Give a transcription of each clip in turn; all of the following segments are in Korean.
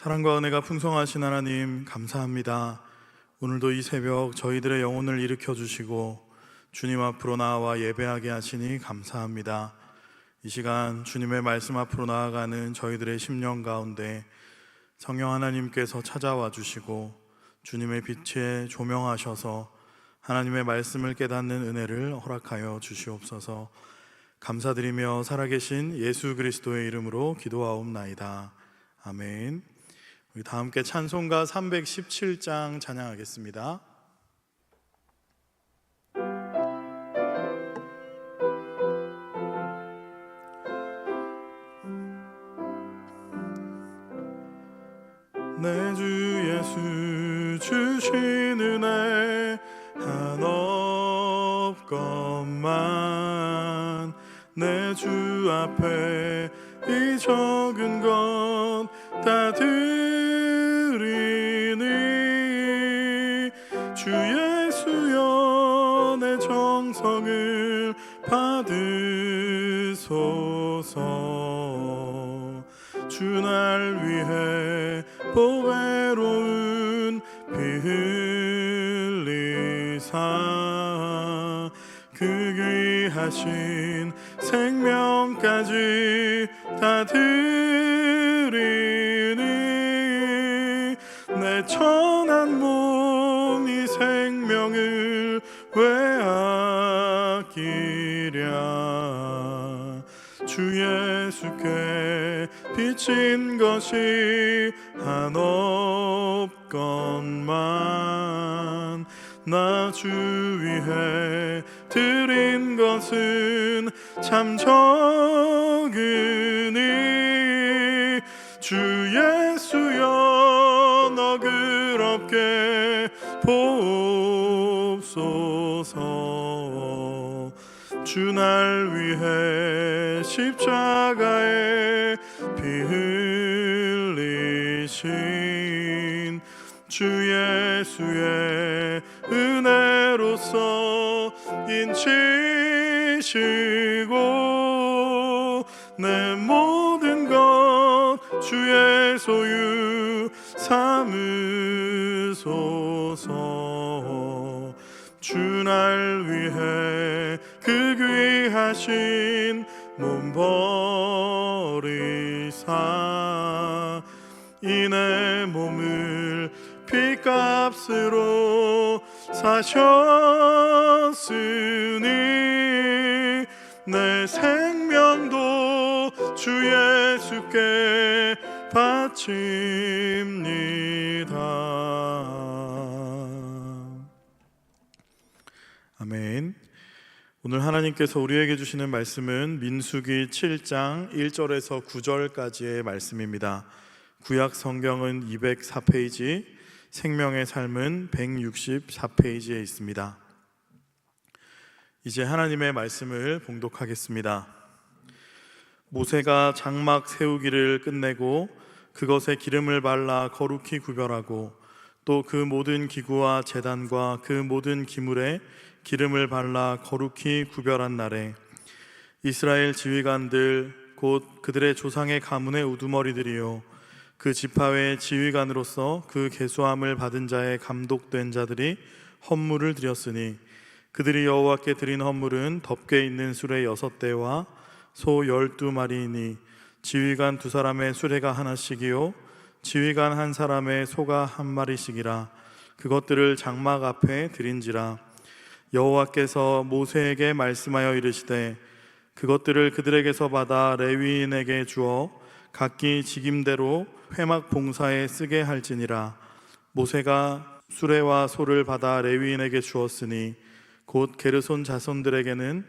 사랑과 은혜가 풍성하신 하나님 감사합니다. 오늘도 이 새벽 저희들의 영혼을 일으켜 주시고 주님 앞으로 나와 예배하게 하시니 감사합니다. 이 시간 주님의 말씀 앞으로 나아가는 저희들의 심령 가운데 성령 하나님께서 찾아와 주시고 주님의 빛에 조명하셔서 하나님의 말씀을 깨닫는 은혜를 허락하여 주시옵소서. 감사드리며 살아계신 예수 그리스도의 이름으로 기도하옵나이다. 아멘. 우리 다 함께 찬송가 317장 찬양하겠습니다. 내 주 예수 주신 은혜 한없건만 내 주 앞에 이 적은 것 다 드리니 주 예수여 내 정성을 받으소서. 주 날 위해 보배로운 피 흘리사 그 귀하신 생명까지 다 드리니 내 천한 몸 이 생명을 왜 아끼랴. 주 예수께 비친 것이 한없건만 나 주 위해 드린 것은 참 적으니 주 예수여 너그럽게 보옵소서. 주 날 위해 십자가에 피 흘리신 주 예수의 은혜로서 인치시고 내 모든 것 주의 소유 삼으소서. 주 날 위해 그 귀하신 몸 버리사 이 내 몸을 핏값으로 사셨으니 내 생명도 주 예수께 바칩니다. 아멘. 오늘 하나님께서 우리에게 주시는 말씀은 민수기 7장 1절에서 9절까지의 말씀입니다. 구약 성경은 204페이지, 생명의 삶은 164페이지에 있습니다. 이제 하나님의 말씀을 봉독하겠습니다. 모세가 장막 세우기를 끝내고 그것에 기름을 발라 거룩히 구별하고 또 그 모든 기구와 제단과 그 모든 기물에 기름을 발라 거룩히 구별한 날에 이스라엘 지휘관들 곧 그들의 조상의 가문의 우두머리들이요 그 지파의 지휘관으로서 그 계수함을 받은 자의 감독된 자들이 헌물을 드렸으니 그들이 여호와께 드린 헌물은 덮개 있는 수레 6대와 소 12마리이니 지휘관 2사람의 수레가 하나씩이요 지휘관 1사람의 소가 1마리씩이라. 그것들을 장막 앞에 드린지라. 여호와께서 모세에게 말씀하여 이르시되 그것들을 그들에게서 받아 레위인에게 주어 각기 직임대로 회막 봉사에 쓰게 할지니라. 모세가 수레와 소를 받아 레위인에게 주었으니 곧 게르손 자손들에게는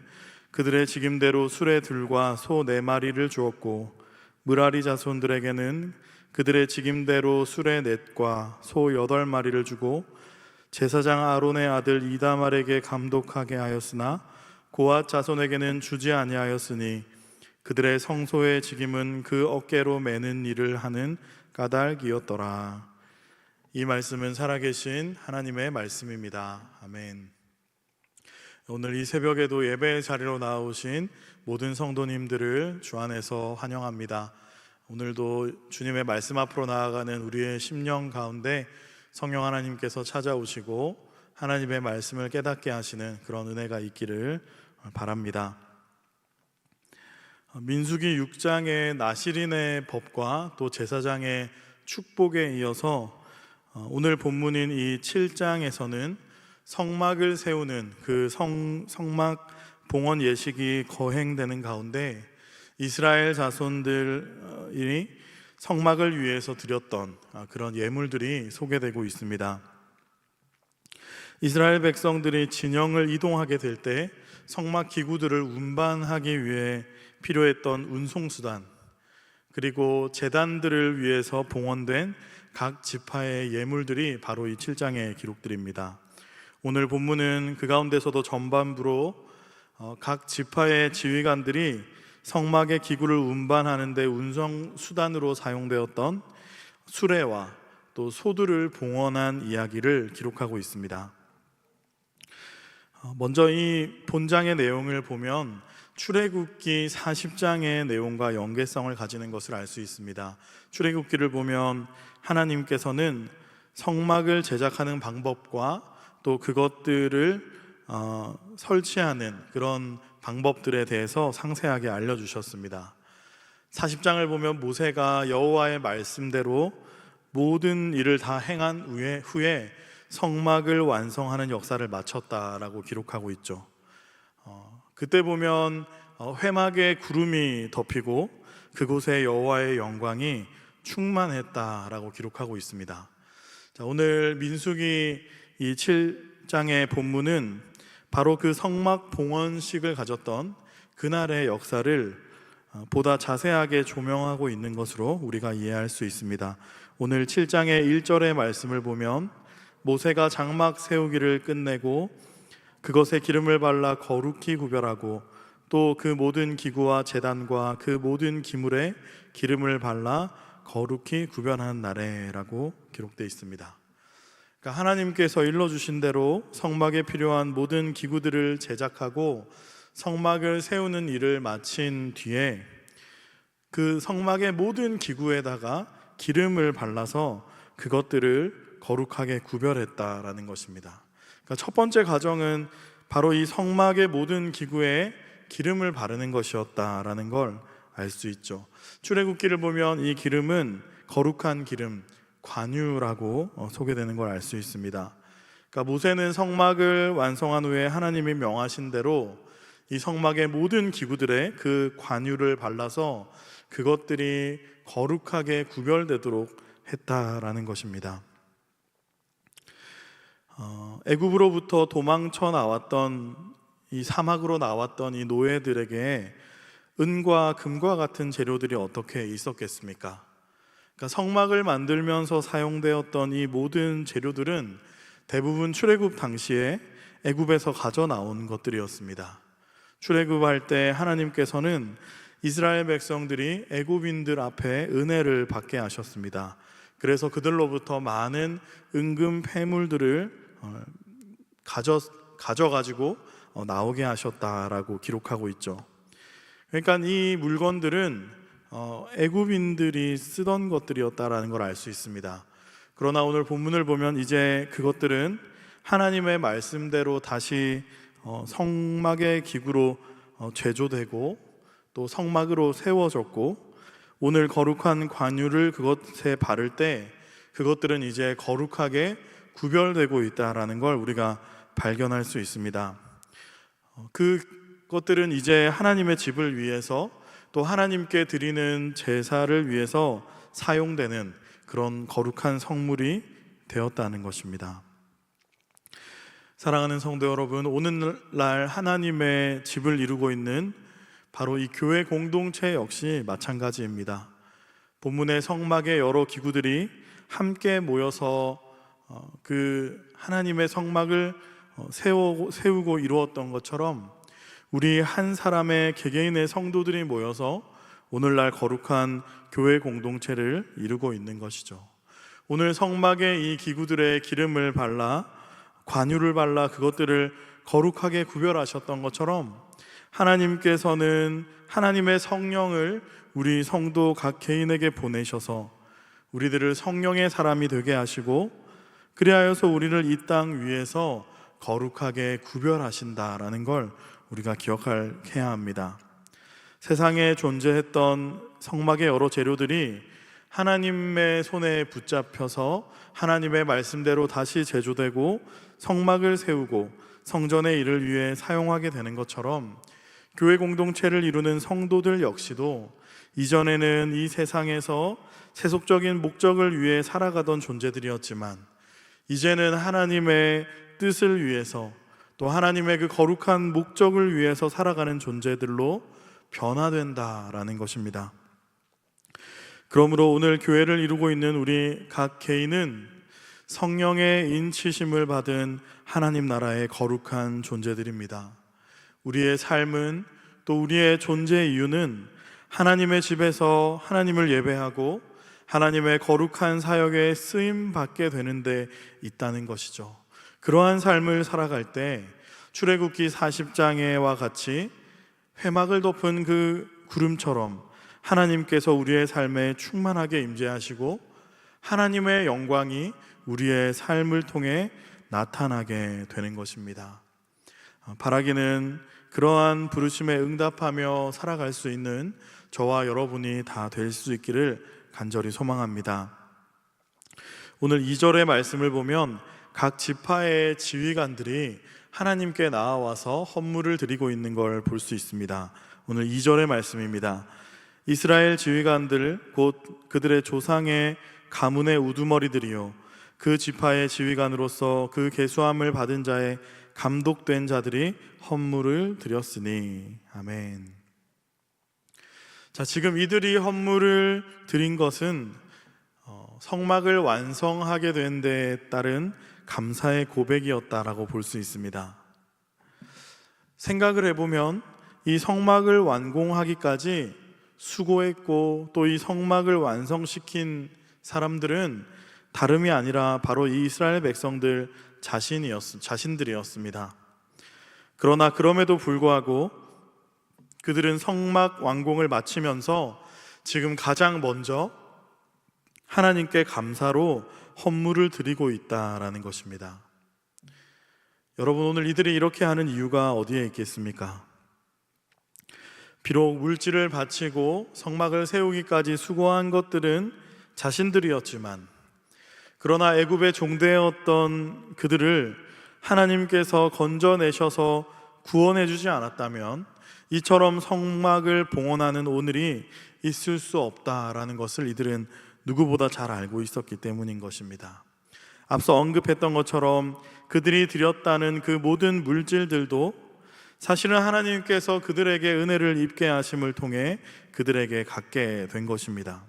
그들의 직임대로 수레들과 소 4마리를 주었고 므라리 자손들에게는 그들의 직임대로 수레 넷과 소 8마리를 주고 제사장 아론의 아들 이다말에게 감독하게 하였으나 고앗 자손에게는 주지 아니하였으니 그들의 성소의 직임은 그 어깨로 매는 일을 하는 까닭이었더라. 이 말씀은 살아계신 하나님의 말씀입니다. 아멘. 오늘 이 새벽에도 예배의 자리로 나오신 모든 성도님들을 주 안에서 환영합니다. 오늘도 주님의 말씀 앞으로 나아가는 우리의 심령 가운데 성령 하나님께서 찾아오시고 하나님의 말씀을 깨닫게 하시는 그런 은혜가 있기를 바랍니다. 민수기 6장의 나실인의 법과 또 제사장의 축복에 이어서 오늘 본문인 이 7장에서는 성막을 세우는 그 성막 봉헌 예식이 거행되는 가운데 이스라엘 자손들이 성막을 위해서 드렸던 그런 예물들이 소개되고 있습니다. 이스라엘 백성들이 진영을 이동하게 될 때 성막 기구들을 운반하기 위해 필요했던 운송수단, 그리고 제단들을 위해서 봉헌된 각 지파의 예물들이 바로 이 7장의 기록들입니다. 오늘 본문은 그 가운데서도 전반부로 각 지파의 지휘관들이 성막의 기구를 운반하는 데 운송수단으로 사용되었던 수레와 또 소들을 봉헌한 이야기를 기록하고 있습니다. 먼저 이 본장의 내용을 보면 출애굽기 40장의 내용과 연계성을 가지는 것을 알 수 있습니다. 출애굽기를 보면 하나님께서는 성막을 제작하는 방법과 또 그것들을 설치하는 그런 방법들에 대해서 상세하게 알려주셨습니다. 40장을 보면 모세가 여호와의 말씀대로 모든 일을 다 행한 후에 성막을 완성하는 역사를 마쳤다라고 기록하고 있죠. 그때 보면 회막에 구름이 덮이고 그곳에 여호와의 영광이 충만했다라고 기록하고 있습니다. 자, 오늘 민수기 이 7장의 본문은 바로 그 성막 봉헌식을 가졌던 그날의 역사를 보다 자세하게 조명하고 있는 것으로 우리가 이해할 수 있습니다. 오늘 7장의 1절의 말씀을 보면 모세가 장막 세우기를 끝내고 그것에 기름을 발라 거룩히 구별하고 또 그 모든 기구와 제단과 그 모든 기물에 기름을 발라 거룩히 구별한 날에라고 기록되어 있습니다. 그러니까 하나님께서 일러주신 대로 성막에 필요한 모든 기구들을 제작하고 성막을 세우는 일을 마친 뒤에 그 성막의 모든 기구에다가 기름을 발라서 그것들을 거룩하게 구별했다라는 것입니다. 그러니까 첫 번째 과정은 바로 이 성막의 모든 기구에 기름을 바르는 것이었다라는 걸 알 수 있죠. 출애굽기를 보면 이 기름은 거룩한 기름, 관유라고 소개되는 걸 알 수 있습니다. 그러니까 모세는 성막을 완성한 후에 하나님이 명하신 대로 이 성막의 모든 기구들에 그 관유를 발라서 그것들이 거룩하게 구별되도록 했다라는 것입니다. 애굽으로부터 도망쳐 나왔던 이 사막으로 나왔던 이 노예들에게 은과 금과 같은 재료들이 어떻게 있었겠습니까? 그러니까 성막을 만들면서 사용되었던 이 모든 재료들은 대부분 출애굽 당시에 애굽에서 가져 나온 것들이었습니다. 출애굽할 때 하나님께서는 이스라엘 백성들이 애굽인들 앞에 은혜를 받게 하셨습니다. 그래서 그들로부터 많은 은금 패물들을 가져가지고 나오게 하셨다라고 기록하고 있죠. 그러니까 이 물건들은 애굽인들이 쓰던 것들이었다라는 걸 알 수 있습니다. 그러나 오늘 본문을 보면 이제 그것들은 하나님의 말씀대로 다시 성막의 기구로 제조되고 또 성막으로 세워졌고 오늘 거룩한 관유를 그것에 바를 때 그것들은 이제 거룩하게 구별되고 있다라는 걸 우리가 발견할 수 있습니다. 그것들은 이제 하나님의 집을 위해서 또 하나님께 드리는 제사를 위해서 사용되는 그런 거룩한 성물이 되었다는 것입니다. 사랑하는 성도 여러분, 오늘날 하나님의 집을 이루고 있는 바로 이 교회 공동체 역시 마찬가지입니다. 본문의 성막의 여러 기구들이 함께 모여서 그 하나님의 성막을 세우고 이루었던 것처럼 우리 한 사람의 개개인의 성도들이 모여서 오늘날 거룩한 교회 공동체를 이루고 있는 것이죠. 오늘 성막에 이 기구들의 기름을 발라 관유를 발라 그것들을 거룩하게 구별하셨던 것처럼 하나님께서는 하나님의 성령을 우리 성도 각 개인에게 보내셔서 우리들을 성령의 사람이 되게 하시고 그리하여서 우리를 이 땅 위에서 거룩하게 구별하신다라는 걸 우리가 기억해야 합니다. 세상에 존재했던 성막의 여러 재료들이 하나님의 손에 붙잡혀서 하나님의 말씀대로 다시 제조되고 성막을 세우고 성전의 일을 위해 사용하게 되는 것처럼 교회 공동체를 이루는 성도들 역시도 이전에는 이 세상에서 세속적인 목적을 위해 살아가던 존재들이었지만 이제는 하나님의 뜻을 위해서 또 하나님의 그 거룩한 목적을 위해서 살아가는 존재들로 변화된다라는 것입니다. 그러므로 오늘 교회를 이루고 있는 우리 각 개인은 성령의 인치심을 받은 하나님 나라의 거룩한 존재들입니다. 우리의 삶은 또 우리의 존재 이유는 하나님의 집에서 하나님을 예배하고 하나님의 거룩한 사역에 쓰임 받게 되는 데 있다는 것이죠. 그러한 삶을 살아갈 때 출애굽기 40장에와 같이 회막을 덮은 그 구름처럼 하나님께서 우리의 삶에 충만하게 임재하시고 하나님의 영광이 우리의 삶을 통해 나타나게 되는 것입니다. 바라기는 그러한 부르심에 응답하며 살아갈 수 있는 저와 여러분이 다 될 수 있기를 간절히 소망합니다. 오늘 2절의 말씀을 보면 각 지파의 지휘관들이 하나님께 나아와서 헌물을 드리고 있는 걸 볼 수 있습니다. 오늘 2절의 말씀입니다. 이스라엘 지휘관들 곧 그들의 조상의 가문의 우두머리들이요 그 지파의 지휘관으로서 그 계수함을 받은 자의 감독된 자들이 헌물을 드렸으니. 아멘. 자, 지금 이들이 헌물을 드린 것은 성막을 완성하게 된 데에 따른 감사의 고백이었다라고 볼 수 있습니다. 생각을 해보면 이 성막을 완공하기까지 수고했고 또 이 성막을 완성시킨 사람들은 다름이 아니라 바로 이 이스라엘 백성들 자신들이었습니다. 그러나 그럼에도 불구하고 그들은 성막 완공을 마치면서 지금 가장 먼저 하나님께 감사로 헌물을 드리고 있다라는 것입니다. 여러분, 오늘 이들이 이렇게 하는 이유가 어디에 있겠습니까? 비록 물질을 바치고 성막을 세우기까지 수고한 것들은 자신들이었지만 그러나 애굽의 종되었던 그들을 하나님께서 건져내셔서 구원해 주지 않았다면 이처럼 성막을 봉헌하는 오늘이 있을 수 없다라는 것을 이들은 누구보다 잘 알고 있었기 때문인 것입니다. 앞서 언급했던 것처럼 그들이 드렸다는 그 모든 물질들도 사실은 하나님께서 그들에게 은혜를 입게 하심을 통해 그들에게 갖게 된 것입니다.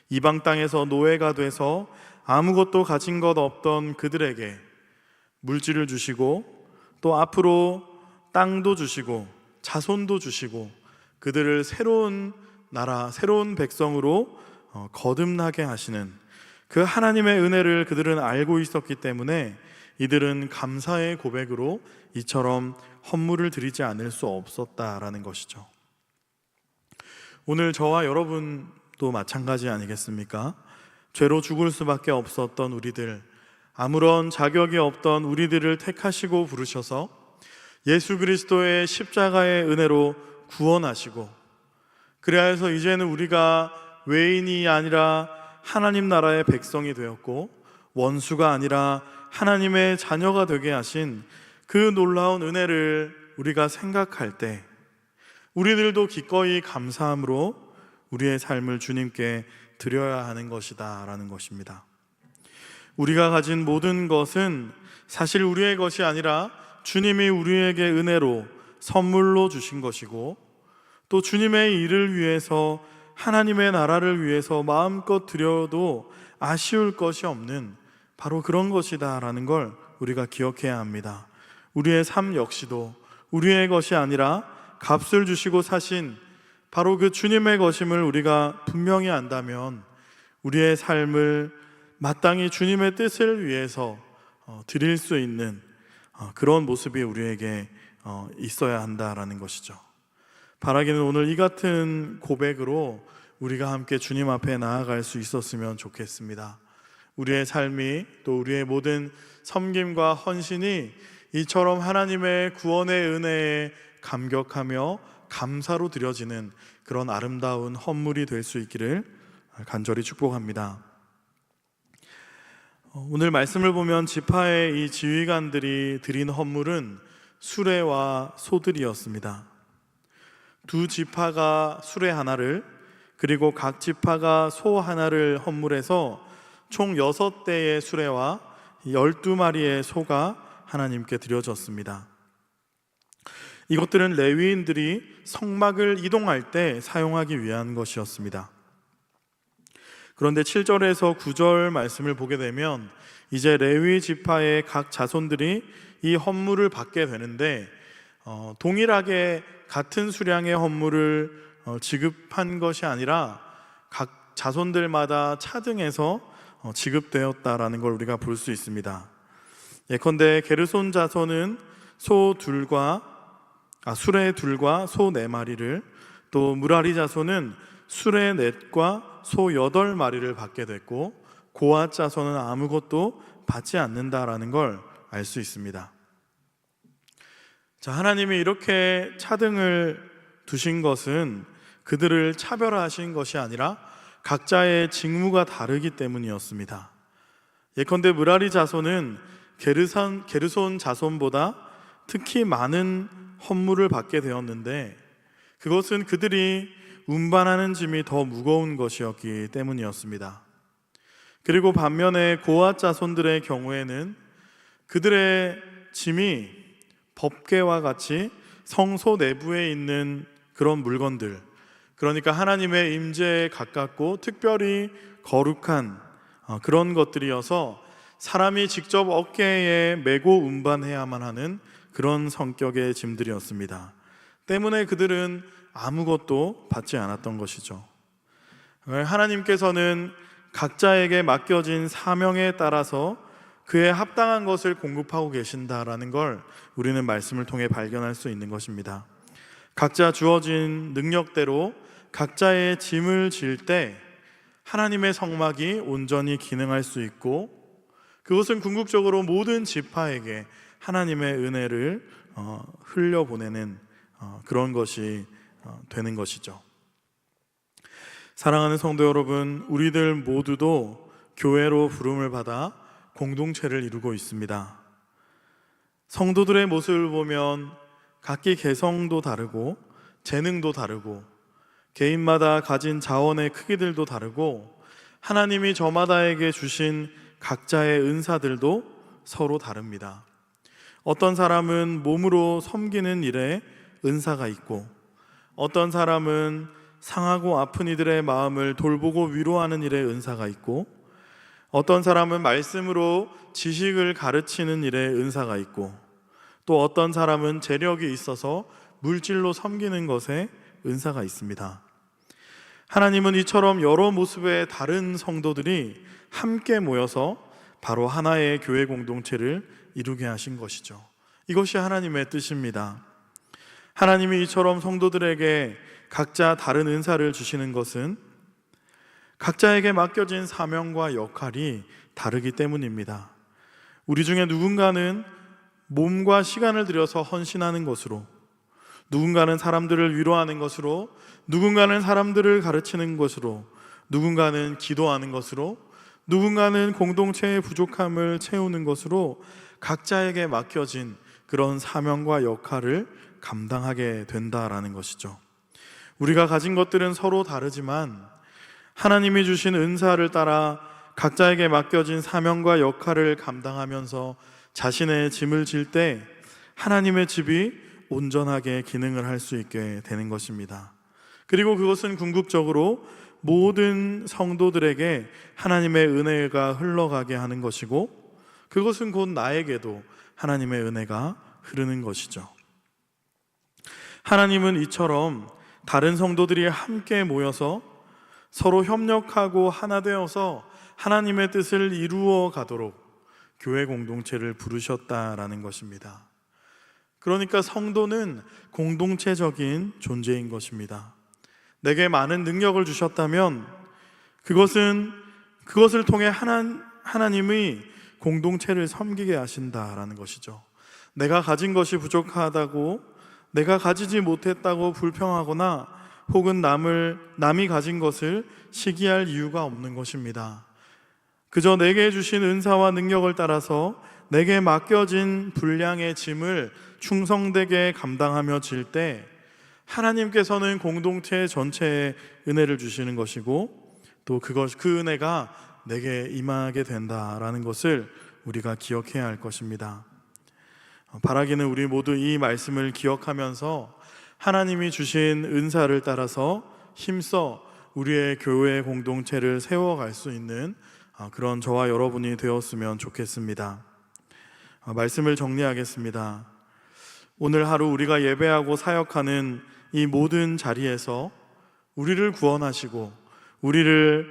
이방 땅에서 노예가 돼서 아무것도 가진 것 없던 그들에게 물질을 주시고 또 앞으로 땅도 주시고 자손도 주시고 그들을 새로운 나라, 새로운 백성으로 거듭나게 하시는 그 하나님의 은혜를 그들은 알고 있었기 때문에 이들은 감사의 고백으로 이처럼 헌물을 드리지 않을 수 없었다라는 것이죠. 오늘 저와 여러분도 마찬가지 아니겠습니까? 죄로 죽을 수밖에 없었던 우리들, 아무런 자격이 없던 우리들을 택하시고 부르셔서 예수 그리스도의 십자가의 은혜로 구원하시고 그래서 이제는 우리가 외인이 아니라 하나님 나라의 백성이 되었고 원수가 아니라 하나님의 자녀가 되게 하신 그 놀라운 은혜를 우리가 생각할 때 우리들도 기꺼이 감사함으로 우리의 삶을 주님께 드려야 하는 것이다 라는 것입니다. 우리가 가진 모든 것은 사실 우리의 것이 아니라 주님이 우리에게 은혜로 선물로 주신 것이고 또 주님의 일을 위해서 하나님의 나라를 위해서 마음껏 드려도 아쉬울 것이 없는 바로 그런 것이다 라는 걸 우리가 기억해야 합니다. 우리의 삶 역시도 우리의 것이 아니라 값을 주시고 사신 바로 그 주님의 것임을 우리가 분명히 안다면 우리의 삶을 마땅히 주님의 뜻을 위해서 드릴 수 있는 그런 모습이 우리에게 있어야 한다라는 것이죠. 바라기는 오늘 이 같은 고백으로 우리가 함께 주님 앞에 나아갈 수 있었으면 좋겠습니다. 우리의 삶이 또 우리의 모든 섬김과 헌신이 이처럼 하나님의 구원의 은혜에 감격하며 감사로 드려지는 그런 아름다운 헌물이 될 수 있기를 간절히 축복합니다. 오늘 말씀을 보면 지파의 이 지휘관들이 드린 헌물은 수레와 소들이었습니다. 두 지파가 수레 하나를, 그리고 각 지파가 소 하나를 헌물해서 총 6대의 수레와 12마리의 소가 하나님께 드려졌습니다. 이것들은 레위인들이 성막을 이동할 때 사용하기 위한 것이었습니다. 그런데 7절에서 9절 말씀을 보게 되면 이제 레위 지파의 각 자손들이 이 헌물을 받게 되는데 동일하게 같은 수량의 헌물을 지급한 것이 아니라 각 자손들마다 차등해서 지급되었다라는 걸 우리가 볼 수 있습니다. 예컨대 게르손 자손은 수레 둘과 소 4마리를, 또 무라리 자손은 수레 4과 소 8마리를 받게 됐고, 고앗 자손은 아무것도 받지 않는다라는 걸 알 수 있습니다. 자, 하나님이 이렇게 차등을 두신 것은 그들을 차별화하신 것이 아니라 각자의 직무가 다르기 때문이었습니다. 예컨대 무라리 자손은 게르손 자손보다 특히 많은 헌물을 받게 되었는데, 그것은 그들이 운반하는 짐이 더 무거운 것이었기 때문이었습니다. 그리고 반면에 고앗 자손들의 경우에는 그들의 짐이 법궤와 같이 성소 내부에 있는 그런 물건들, 그러니까 하나님의 임재에 가깝고 특별히 거룩한 그런 것들이어서 사람이 직접 어깨에 메고 운반해야만 하는 그런 성격의 짐들이었습니다. 때문에 그들은 아무것도 받지 않았던 것이죠. 하나님께서는 각자에게 맡겨진 사명에 따라서 그에 합당한 것을 공급하고 계신다라는 걸 우리는 말씀을 통해 발견할 수 있는 것입니다. 각자 주어진 능력대로 각자의 짐을 질 때 하나님의 성막이 온전히 기능할 수 있고, 그것은 궁극적으로 모든 지파에게 하나님의 은혜를 흘려보내는 그런 것이 되는 것이죠. 사랑하는 성도 여러분, 우리들 모두도 교회로 부름을 받아 공동체를 이루고 있습니다. 성도들의 모습을 보면 각기 개성도 다르고 재능도 다르고 개인마다 가진 자원의 크기들도 다르고 하나님이 저마다에게 주신 각자의 은사들도 서로 다릅니다. 어떤 사람은 몸으로 섬기는 일에 은사가 있고, 어떤 사람은 상하고 아픈 이들의 마음을 돌보고 위로하는 일에 은사가 있고, 어떤 사람은 말씀으로 지식을 가르치는 일에 은사가 있고, 또 어떤 사람은 재력이 있어서 물질로 섬기는 것에 은사가 있습니다. 하나님은 이처럼 여러 모습의 다른 성도들이 함께 모여서 바로 하나의 교회 공동체를 이루게 하신 것이죠. 이것이 하나님의 뜻입니다. 하나님이 이처럼 성도들에게 각자 다른 은사를 주시는 것은 각자에게 맡겨진 사명과 역할이 다르기 때문입니다. 우리 중에 누군가는 몸과 시간을 들여서 헌신하는 것으로, 누군가는 사람들을 위로하는 것으로, 누군가는 사람들을 가르치는 것으로, 누군가는 기도하는 것으로, 누군가는 공동체의 부족함을 채우는 것으로 각자에게 맡겨진 그런 사명과 역할을 감당하게 된다라는 것이죠. 우리가 가진 것들은 서로 다르지만 하나님이 주신 은사를 따라 각자에게 맡겨진 사명과 역할을 감당하면서 자신의 짐을 질 때 하나님의 집이 온전하게 기능을 할 수 있게 되는 것입니다. 그리고 그것은 궁극적으로 모든 성도들에게 하나님의 은혜가 흘러가게 하는 것이고, 그것은 곧 나에게도 하나님의 은혜가 흐르는 것이죠. 하나님은 이처럼 다른 성도들이 함께 모여서 서로 협력하고 하나 되어서 하나님의 뜻을 이루어 가도록 교회 공동체를 부르셨다라는 것입니다. 그러니까 성도는 공동체적인 존재인 것입니다. 내게 많은 능력을 주셨다면 그것을 통해 하나님이 공동체를 섬기게 하신다라는 것이죠. 내가 가진 것이 부족하다고, 내가 가지지 못했다고 불평하거나 혹은 남이 가진 것을 시기할 이유가 없는 것입니다. 그저 내게 주신 은사와 능력을 따라서 내게 맡겨진 분량의 짐을 충성되게 감당하며 질 때 하나님께서는 공동체 전체에 은혜를 주시는 것이고 또 그 은혜가 내게 임하게 된다라는 것을 우리가 기억해야 할 것입니다. 바라기는 우리 모두 이 말씀을 기억하면서 하나님이 주신 은사를 따라서 힘써 우리의 교회 공동체를 세워갈 수 있는 그런 저와 여러분이 되었으면 좋겠습니다. 말씀을 정리하겠습니다. 오늘 하루 우리가 예배하고 사역하는 이 모든 자리에서 우리를 구원하시고 우리를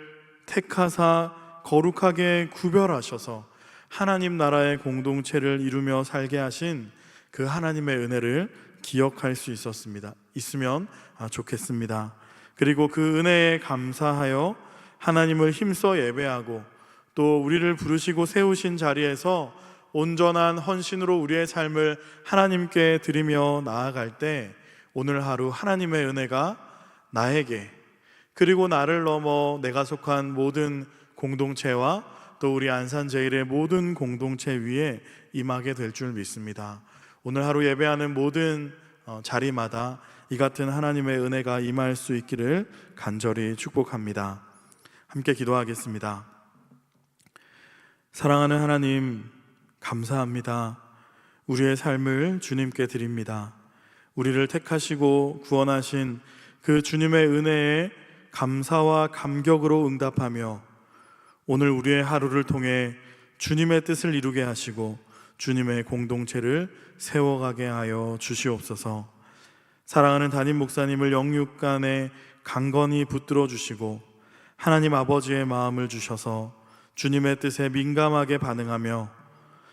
택하사 거룩하게 구별하셔서 하나님 나라의 공동체를 이루며 살게 하신 그 하나님의 은혜를 기억할 수 있으면 좋겠습니다. 그리고 그 은혜에 감사하여 하나님을 힘써 예배하고 또 우리를 부르시고 세우신 자리에서 온전한 헌신으로 우리의 삶을 하나님께 드리며 나아갈 때 오늘 하루 하나님의 은혜가 나에게 그리고 나를 넘어 내가 속한 모든 공동체와 또 우리 안산제일의 모든 공동체 위에 임하게 될 줄 믿습니다. 오늘 하루 예배하는 모든 자리마다 이 같은 하나님의 은혜가 임할 수 있기를 간절히 축복합니다. 함께 기도하겠습니다. 사랑하는 하나님, 감사합니다. 우리의 삶을 주님께 드립니다. 우리를 택하시고 구원하신 그 주님의 은혜에 감사와 감격으로 응답하며 오늘 우리의 하루를 통해 주님의 뜻을 이루게 하시고 주님의 공동체를 세워가게 하여 주시옵소서. 사랑하는 담임 목사님을 영육간에 강건히 붙들어 주시고 하나님 아버지의 마음을 주셔서 주님의 뜻에 민감하게 반응하며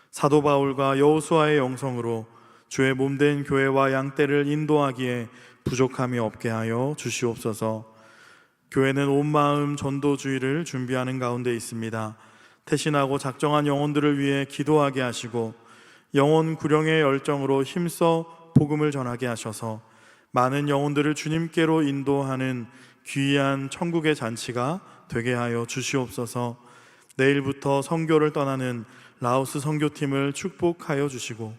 사도 바울과 여호수아의 영성으로 주의 몸된 교회와 양떼를 인도하기에 부족함이 없게 하여 주시옵소서. 교회는 온 마음 전도주의를 준비하는 가운데 있습니다. 태신하고 작정한 영혼들을 위해 기도하게 하시고 영혼 구령의 열정으로 힘써 복음을 전하게 하셔서 많은 영혼들을 주님께로 인도하는 귀한 천국의 잔치가 되게 하여 주시옵소서. 내일부터 선교를 떠나는 라오스 선교팀을 축복하여 주시고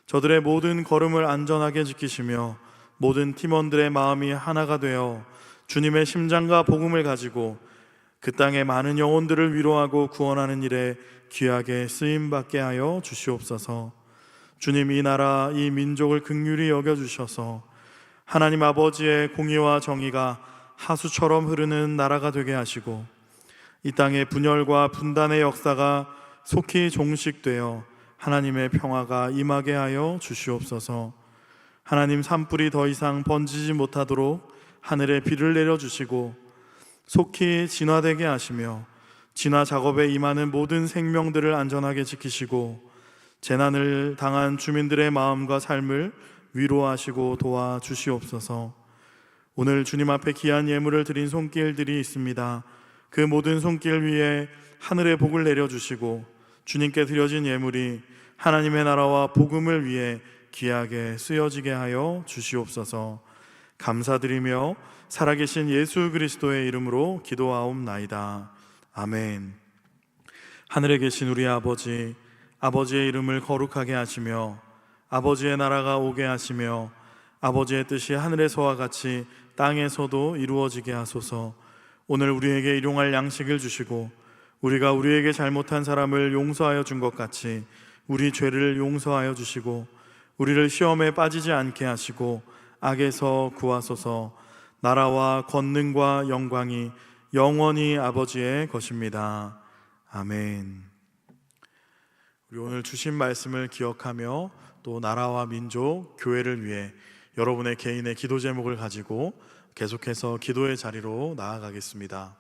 저들의 모든 걸음을 안전하게 지키시며 모든 팀원들의 마음이 하나가 되어 주님의 심장과 복음을 가지고 그 땅의 많은 영혼들을 위로하고 구원하는 일에 귀하게 쓰임받게 하여 주시옵소서. 주님, 이 나라 이 민족을 긍휼히 여겨주셔서 하나님 아버지의 공의와 정의가 하수처럼 흐르는 나라가 되게 하시고 이 땅의 분열과 분단의 역사가 속히 종식되어 하나님의 평화가 임하게 하여 주시옵소서. 하나님, 산불이 더 이상 번지지 못하도록 하늘에 비를 내려주시고 속히 진화되게 하시며 진화 작업에 임하는 모든 생명들을 안전하게 지키시고 재난을 당한 주민들의 마음과 삶을 위로하시고 도와주시옵소서. 오늘 주님 앞에 귀한 예물을 드린 손길들이 있습니다. 그 모든 손길 위에 하늘의 복을 내려주시고 주님께 드려진 예물이 하나님의 나라와 복음을 위해 귀하게 쓰여지게 하여 주시옵소서. 감사드리며 살아계신 예수 그리스도의 이름으로 기도하옵나이다. 아멘. 하늘에 계신 우리 아버지, 아버지의 이름을 거룩하게 하시며 아버지의 나라가 오게 하시며 아버지의 뜻이 하늘에서와 같이 땅에서도 이루어지게 하소서. 오늘 우리에게 일용할 양식을 주시고 우리가 우리에게 잘못한 사람을 용서하여 준 것 같이 우리 죄를 용서하여 주시고 우리를 시험에 빠지지 않게 하시고 악에서 구하소서. 나라와 권능과 영광이 영원히 아버지의 것입니다. 아멘. 우리 오늘 주신 말씀을 기억하며 또 나라와 민족, 교회를 위해 여러분의 개인의 기도 제목을 가지고 계속해서 기도의 자리로 나아가겠습니다.